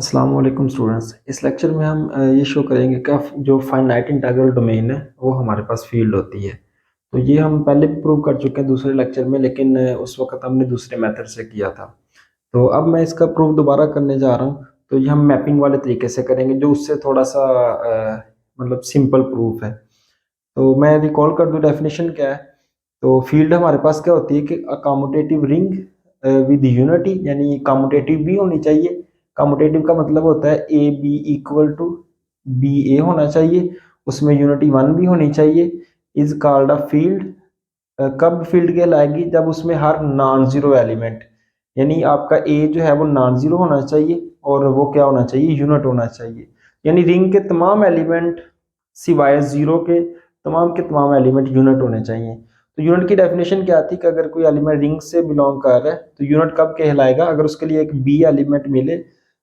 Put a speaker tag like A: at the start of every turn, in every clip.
A: अस्सलाम वालेकुम स्टूडेंट्स। इस लेक्चर में हम ये शो करेंगे कि जो फाइनाइट इंटीग्रल डोमेन है वो हमारे पास फील्ड होती है। तो ये हम पहले भी प्रूव कर चुके हैं दूसरे लेक्चर में, लेकिन उस वक्त हमने दूसरे मेथड से किया था। तो अब मैं इसका प्रूफ दोबारा करने जा रहा हूँ। तो ये हम मैपिंग वाले तरीके से करेंगे, जो उससे थोड़ा सा मतलब सिंपल प्रूफ है। तो मैं रिकॉल कर दूं डेफिनेशन क्या है। तो फील्ड हमारे पास क्या होती है कि कम्यूटेटिव रिंग विद यूनिटी, यानी कम्यूटेटिव भी होनी चाहिए। कम्यूटेटिव का मतलब होता है A B equal to B A होना चाहिए, उसमें यूनिटी वन भी होनी चाहिए। Is called a field. कब फील्ड कहलाएगी? जब उसमें हर नॉन जीरो एलिमेंट, यानी आपका ए जो है वो नॉन जीरो होना चाहिए और वो क्या होना चाहिए? यूनिट होना चाहिए। यानी रिंग के तमाम एलिमेंट सिवाय जीरो के तमाम एलिमेंट यूनिट होने चाहिए। तो यूनिट की डेफिनेशन क्या थी कि अगर कोई एलिमेंट रिंग से बिलोंग कर रहा है तो यूनिट कब कहलाएगा? अगर उसके लिए एक बी एलिमेंट मिले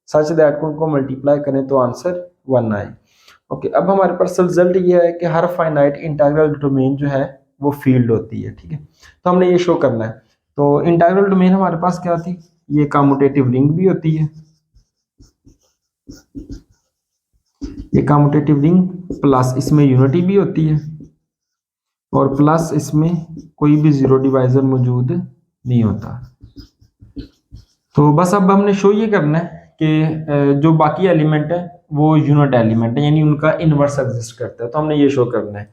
A: सच दैट उनको मल्टीप्लाई करें तो आंसर वन आए। ओके, अब हमारे पास रिजल्ट ये है कि हर फाइनाइट इंटीग्रल डोमेन जो है वो फील्ड होती है। ठीक है, तो हमने ये शो करना है। तो इंटीग्रल डोमेन हमारे पास क्या थी? ये कम्यूटेटिव रिंग भी होती है, ये कम्यूटेटिव रिंग प्लस इसमें यूनिटी भी होती है और प्लस इसमें कोई भी जीरो डिवाइजर मौजूद नहीं होता। तो बस अब हमने शो ये करना है कि जो बाकी एलिमेंट है वो यूनिट एलिमेंट है, यानी उनका इनवर्स एग्जिस्ट करता है। तो हमने ये शो करना है।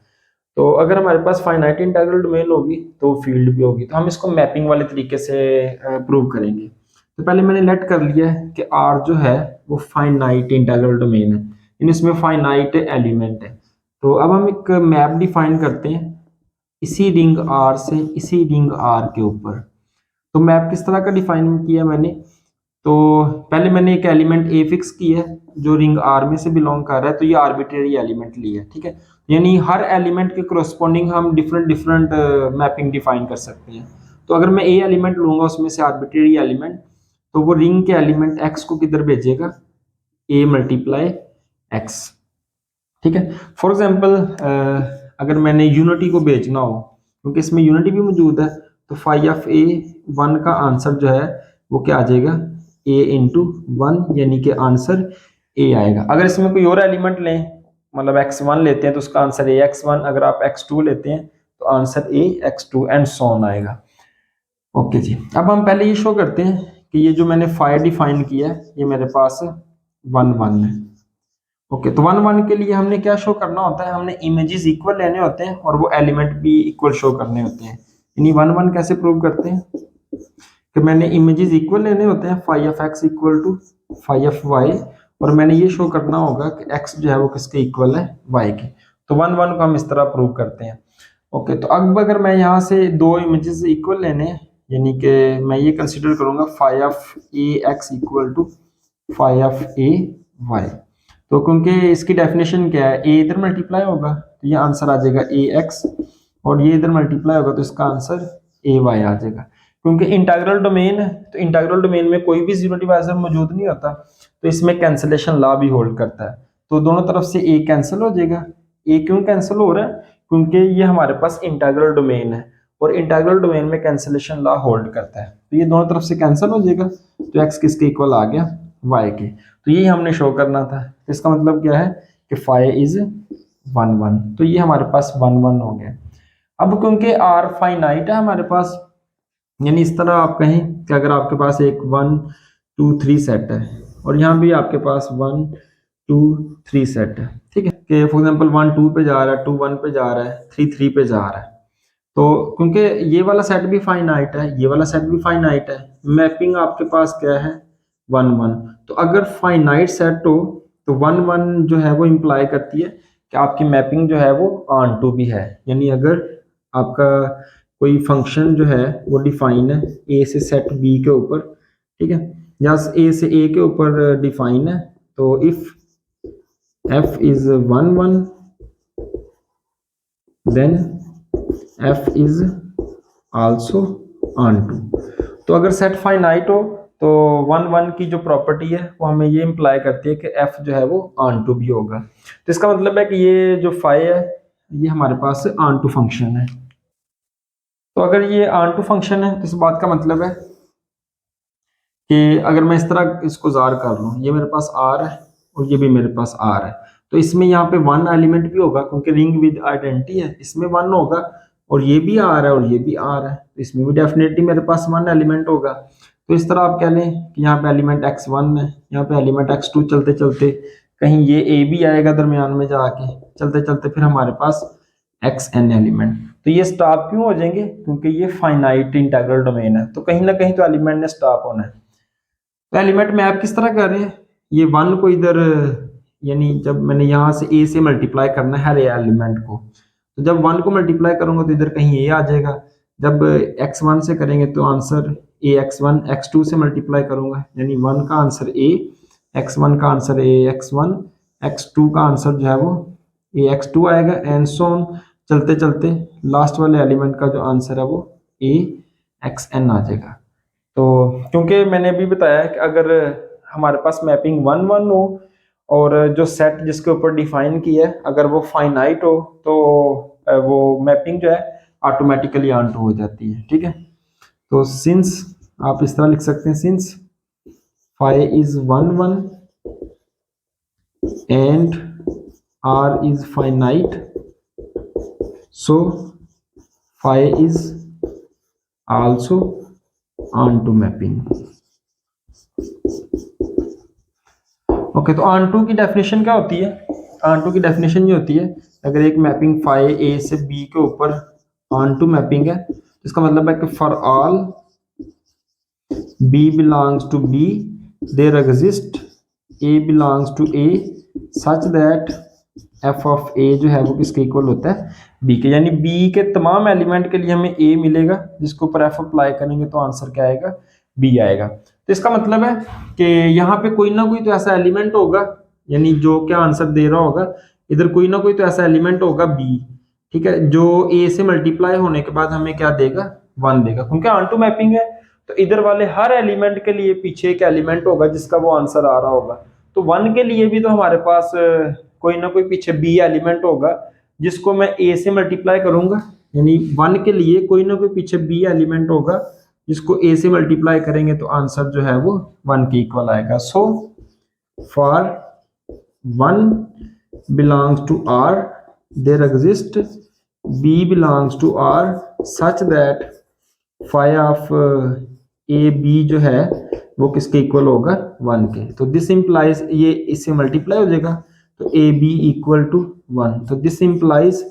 A: तो अगर हमारे पास फाइनाइट इंटीग्रल डोमेन होगी तो फील्ड भी होगी। तो हम इसको मैपिंग वाले तरीके से प्रूव करेंगे। तो पहले मैंने लेट कर लिया है कि आर जो है वो फाइनाइट इंटीग्रल डोमेन है, यानी इसमें फाइनाइट एलिमेंट है। तो अब हम एक मैप डिफाइन करते हैं इसी रिंग आर से इसी रिंग आर के ऊपर। तो मैप किस तरह का डिफाइन किया मैंने? तो पहले मैंने एक एलिमेंट ए फिक्स किया है जो रिंग आर में से बिलोंग कर रहा है, तो ये आर्बिट्रेरी एलिमेंट लिया है। ठीक है, यानी हर एलिमेंट के कोरोस्पोंडिंग हम डिफरेंट डिफरेंट मैपिंग डिफाइन कर सकते हैं। तो अगर मैं ए एलिमेंट लूंगा उसमें से आर्बिट्रेरी एलिमेंट, तो वो रिंग के एलिमेंट एक्स को किधर भेजेगा? A multiply x. ठीक है, फॉर एग्जाम्पल अगर मैंने यूनिटी को भेजना हो, क्योंकि इसमें यूनिटी भी मौजूद है, तो फाई ऑफ ए वन का आंसर जो है वो क्या आ जाएगा? ए इंटू वन, यानी कि आंसर ए आएगा। अगर इसमें कोई और एलिमेंट लें, मतलब एक्स वन लेते हैं तो उसका आंसर ए एक्स वन, अगर आप एक्स टू लेते हैं तो answer a x two and so on आएगा। ओके जी, अब हम पहले ये शो करते हैं कि ये जो मैंने फाई डिफाइन किया है ये मेरे पास वन वन है। ओके, तो वन वन के लिए हमने क्या शो करना होता है? हमने इमेजेस इक्वल लेने होते हैं और वो एलिमेंट भी इक्वल शो करने होते हैं। यानी वन वन कैसे प्रूव करते हैं कि मैंने इमेजेस इक्वल लेने होते हैं, phi of x equal to phi of y, और मैंने ये शो करना होगा कि एक्स जो है वो किसके इक्वल है? वाई के। तो वन वन को हम इस तरह प्रूव करते हैं। ओके, तो अब अगर मैं यहाँ से दो इमेजेस इक्वल लेने हैं, यानी कि मैं ये कंसिडर करूंगा phi of a x equal to phi of a y. तो क्योंकि इसकी डेफिनेशन क्या है? ए इधर मल्टीप्लाई होगा तो ये आंसर आ जाएगा ए एक्स, और ये इधर मल्टीप्लाई होगा तो इसका आंसर ए वाई आ जाएगा। क्योंकि इंटीग्रल डोमेन है तो इंटीग्रल डोमेन में कोई भी जीरो डिवाइजर मौजूद नहीं होता, तो इसमें कैंसिलेशन लॉ भी होल्ड करता है। तो दोनों तरफ से ए कैंसिल हो जाएगा। ए क्यों कैंसिल हो रहा है? क्योंकि ये हमारे पास इंटीग्रल डोमेन है और इंटीग्रल डोमेन में कैंसिलेशन लॉ होल्ड करता है, तो ये दोनों तरफ से कैंसिल हो जाएगा। तो एक्स किसके इक्वल आ गया? वाई के। तो यही हमने शो करना था। इसका मतलब क्या है कि फाई इज वन वन, तो ये हमारे पास वन वन हो गया। अब क्योंकि आर फाइनाइट है हमारे पास, यानी इस तरह आप कहें कि अगर आपके पास एक वन टू थ्री सेट है और यहाँ भी आपके पास वन टू थ्री सेट है, ठीक है, कि फॉर एग्जाम्पल वन टू पे जा रहा है, टू वन पे जा रहा है, थ्री थ्री पे जा रहा है। तो क्योंकि ये वाला सेट भी फाइनाइट है, ये वाला सेट भी फाइनाइट है, मैपिंग आपके पास क्या है? One one. तो अगर फाइनाइट सेट हो तो वन वन जो है वो इंप्लाई करती है कि आपकी मैपिंग जो है वो ऑन टू भी है। यानी अगर आपका कोई फंक्शन जो है वो डिफाइन है ए से सेट बी के ऊपर, ठीक है, या ए से ए के ऊपर डिफाइन है, तो if f is one one then f is also onto. तो अगर सेट फाइनाइट हो तो वन वन की जो प्रॉपर्टी है वो हमें ये इंप्लाई करती है कि एफ जो है वो ऑन टू भी होगा। तो इसका मतलब है कि ये जो फाई है ये हमारे पास ऑन टू फंक्शन है। तो अगर ये ऑन टू फंक्शन है तो इस बात का मतलब है कि अगर मैं इस तरह इसको जार कर लूँ, ये मेरे पास आर है और ये भी मेरे पास आर है, तो इसमें यहाँ पे वन एलिमेंट भी होगा क्योंकि रिंग विद आइडेंटिटी है, इसमें वन होगा, और ये भी आर है और ये भी आर है, तो इसमें भी डेफिनेटली मेरे पास वन एलिमेंट होगा। तो इस तरह आप कह लें कि यहाँ पे एलिमेंट x1 है, यहाँ पे एलिमेंट x2, चलते चलते कहीं ये a भी आएगा दरमियान में जाके, चलते चलते फिर हमारे पास xn एलिमेंट। तो ये स्टॉप क्यों हो जाएंगे? क्योंकि ये फाइनाइट इंटीग्रल डोमेन है, तो कहीं ना कहीं तो एलिमेंट ने स्टॉप होना है। तो एलिमेंट मैप किस तरह कर रहे हैं, ये वन को इधर, यानी जब मैंने यहाँ से ए से मल्टीप्लाई करना है हर एलिमेंट को, तो जब वन को मल्टीप्लाई करूंगा तो इधर कहीं ए आ जाएगा, जब x1 से करेंगे तो आंसर ए x1, x2 से मल्टीप्लाई करूंगा यानी वन का आंसर ए, x1 का आंसर ए x1, x2 का आंसर जो है वो ए x2 आएगा, एंड सो ऑन, चलते चलते लास्ट वाले एलिमेंट का जो आंसर है वो ए xn आ जाएगा। तो क्योंकि मैंने अभी बताया कि अगर हमारे पास मैपिंग 1 1 हो और जो सेट जिसके ऊपर डिफाइन किया है अगर वो फाइनाइट हो, तो वो मैपिंग जो है ऑटोमेटिकली ऑन टू हो जाती है। ठीक है, तो सिंस आप इस तरह लिख सकते हैं, since phi is 1 1 and R is finite, so phi is also onto mapping. Okay, तो ऑन टू की डेफिनेशन क्या होती है? ऑन टू की डेफिनेशन ये होती है, अगर एक मैपिंग फाई ए से बी के ऊपर ऑन टू मैपिंग है, इसका मतलब है कि for all B belongs to B there exist A belongs to A such that F of A जो है वो किसके इक्वल होता है? बी के, यानी बी के तमाम एलिमेंट के लिए हमें ए मिलेगा, जिसके ऊपर एफ अप्लाई करेंगे तो आंसर क्या आएगा? बी आएगा। तो इसका मतलब है कि यहाँ पे कोई ना कोई तो ऐसा एलिमेंट होगा, यानी जो क्या आंसर दे रहा होगा इधर कोई ना कोई तो ऐसा एलिमेंट होगा बी, ठीक है, जो ए से मल्टीप्लाई होने के बाद हमें क्या देगा? 1 देगा, क्योंकि ऑन टू मैपिंग है तो इधर वाले हर एलिमेंट के लिए पीछे एक एलिमेंट होगा जिसका वो आंसर आ रहा होगा। तो 1 के लिए भी तो हमारे पास कोई ना कोई पीछे बी एलिमेंट होगा जिसको मैं ए से मल्टीप्लाई करूंगा, यानी 1 के लिए कोई ना कोई पीछे बी एलिमेंट होगा जिसको ए से मल्टीप्लाई करेंगे तो आंसर जो है वो 1 के इक्वल आएगा। So for 1 belongs to R there exist b belongs to R such that phi of a b जो है वो किसके इक्वल होगा? 1 के। तो दिस इंप्लाइज, ये इससे मल्टीप्लाई हो जाएगा तो ए बी इक्वल टू 1, तो this implies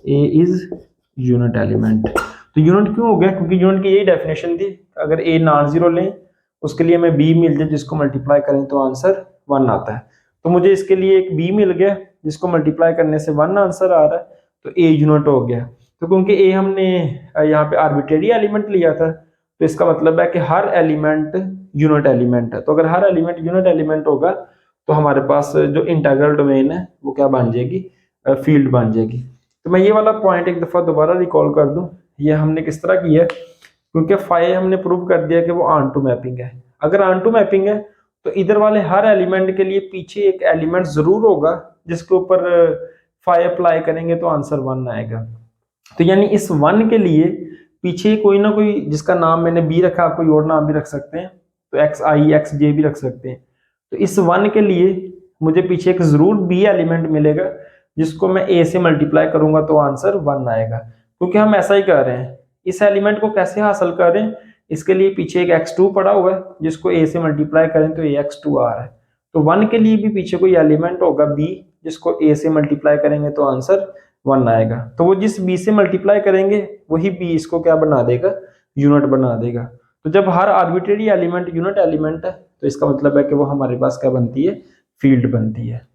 A: A is unit element. तो यूनिट क्यों हो गया? क्योंकि यूनिट की यही डेफिनेशन थी, अगर ए नॉन जीरो लें उसके लिए हमें बी मिल जाए जिसको मल्टीप्लाई करें तो आंसर 1 आता है। तो मुझे इसके लिए एक बी मिल गया जिसको मल्टीप्लाई करने से 1 आंसर आ रहा है, तो ए यूनिट हो गया। तो क्योंकि ए हमने यहाँ पे आर्बिट्रेरी एलिमेंट लिया था, तो इसका मतलब है कि हर एलिमेंट यूनिट एलिमेंट है। तो अगर हर एलिमेंट यूनिट एलिमेंट होगा तो हमारे पास जो इंटीग्रल डोमेन है वो क्या बन जाएगी? फील्ड बन जाएगी। तो मैं ये वाला पॉइंट एक दफा दोबारा रिकॉल कर दूं, ये हमने किस तरह किया है, क्योंकि फाई हमने प्रूव कर दिया कि वो ऑन टू मैपिंग है। अगर ऑन टू मैपिंग है तो इधर वाले हर एलिमेंट के लिए पीछे एक एलिमेंट जरूर होगा जिसके ऊपर फाई अप्लाई करेंगे तो आंसर 1 आएगा। तो यानी इस 1 के लिए पीछे कोई ना कोई, जिसका नाम मैंने बी रखा, आप कोई और नाम भी रख सकते हैं, तो एक्स आई एक्स जे भी रख सकते हैं। तो इस 1 के लिए मुझे पीछे एक जरूर बी एलिमेंट मिलेगा जिसको मैं ए से मल्टीप्लाई करूंगा तो आंसर 1 आएगा, क्योंकि हम ऐसा ही कर रहे हैं। इस एलिमेंट को कैसे हासिल कर रहे हैं? इसके लिए पीछे एक x2 पड़ा हुआ है जिसको a से मल्टीप्लाई करें तो ax2 आ रहा है। तो 1 के लिए भी पीछे कोई एलिमेंट होगा b जिसको a से मल्टीप्लाई करेंगे तो आंसर 1 आएगा। तो वो जिस b से मल्टीप्लाई करेंगे वही b इसको क्या बना देगा? यूनिट बना देगा। तो जब हर आर्बिट्रेरी एलिमेंट यूनिट एलिमेंट है तो इसका मतलब है कि वो हमारे पास क्या बनती है? फील्ड बनती है।